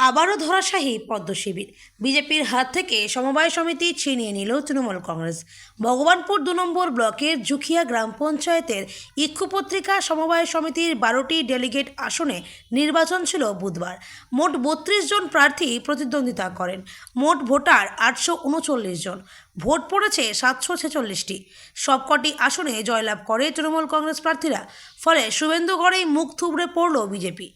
আবারও ধরাশায়ী পদ্ম শিবির। বিজেপির হাত থেকে সমবায় সমিতি ছিনিয়ে নিল তৃণমূল কংগ্রেস। ভগবানপুর ২ নম্বর ব্লকের জুখিয়া গ্রাম পঞ্চায়েতের ইক্ষুপত্রিকা সমবায় সমিতির ১২টি ডেলিগেট আসনে নির্বাচন ছিল বুধবার। মোট ৩২ জন প্রার্থী প্রতিদ্বন্দ্বিতা করেন। মোট ভোটার ৮৩৯ জন। ভোট পড়েছে ৭৪৬টি। সবকটি আসনে জয়লাভ করে তৃণমূল কংগ্রেস প্রার্থীরা। ফলে শুভেন্দুগড়েই মুখ থুবড়ে পড়ল বিজেপি।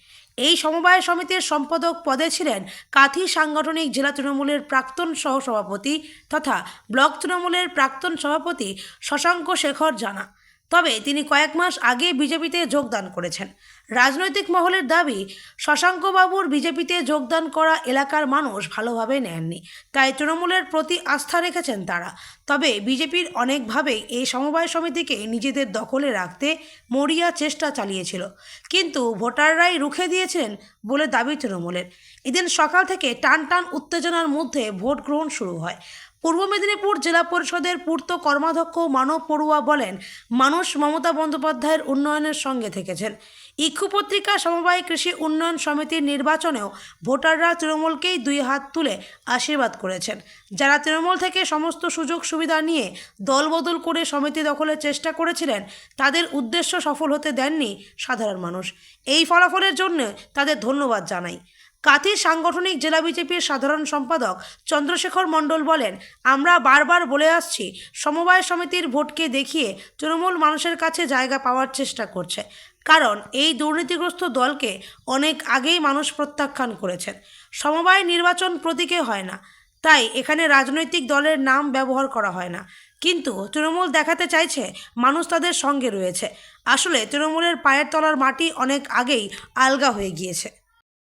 এই সমবায় সমিতির সম্পাদক পদে ছিলেন কাঁথি সাংগঠনিক জেলা তৃণমূলের প্রাক্তন সহসভাপতি তথা ব্লক তৃণমূলের প্রাক্তন সভাপতি শশাঙ্ক শেখর জানা। তবে তিনি কয়েক মাস আগে বিজেপিতে যোগদান করেছেন। রাজনৈতিক মহলের দাবি, শশাঙ্কবাবুর বিজেপিতে যোগদান করা এলাকার মানুষ ভালোভাবে নেননি, তাই তৃণমূলের প্রতি আস্থা রেখেছেন তারা। তবে বিজেপির অনেকভাবেই এই সমবায় সমিতিকে নিজেদের দখলে রাখতে মরিয়া চেষ্টা চালিয়েছিল, কিন্তু ভোটাররাই রুখে দিয়েছিলেন বলে দাবি তৃণমূলের। এদিন সকাল থেকে টান টান উত্তেজনার মধ্যে ভোট গ্রহণ শুরু হয়। পূর্ব মেদিনীপুর জেলা পরিষদের পূর্ত কর্মাধ্যক্ষ মানব পড়ুয়া বলেন, মানুষ মমতা বন্দ্যোপাধ্যায়ের উন্নয়নের সঙ্গে থেকেছেন। ইক্ষুপত্রিকা সমবায় কৃষি উন্নয়ন সমিতির নির্বাচনেও ভোটাররা তৃণমূলকেই ২ হাত তুলে আশীর্বাদ করেছেন। যারা তৃণমূল থেকে সমস্ত সুযোগ সুবিধা নিয়ে দলবদল করে সমিতি দখলের চেষ্টা করেছিলেন, তাদের উদ্দেশ্য সফল হতে দেননি সাধারণ মানুষ। এই ফলাফলের জন্য তাদের ধন্যবাদ জানাই। কাঁথি সাংগঠনিক জেলা বিজেপির সাধারণ সম্পাদক চন্দ্রশেখর মণ্ডল বলেন, আমরা বারবার বলে আসছি, সমবায় সমিতির ভোটকে দেখিয়ে তৃণমূল মানুষের কাছে জায়গা পাওয়ার চেষ্টা করছে। কারণ এই দুর্নীতিগ্রস্ত দলকে অনেক আগেই মানুষ প্রত্যাখ্যান করেছেন। সমবায় নির্বাচন প্রতীকে হয় না, তাই এখানে রাজনৈতিক দলের নাম ব্যবহার করা হয় না। কিন্তু তৃণমূল দেখাতে চাইছে মানুষ তাদের সঙ্গে রয়েছে। আসলে তৃণমূলের পায়ের তলার মাটি অনেক আগেই আলগা হয়ে গিয়েছে।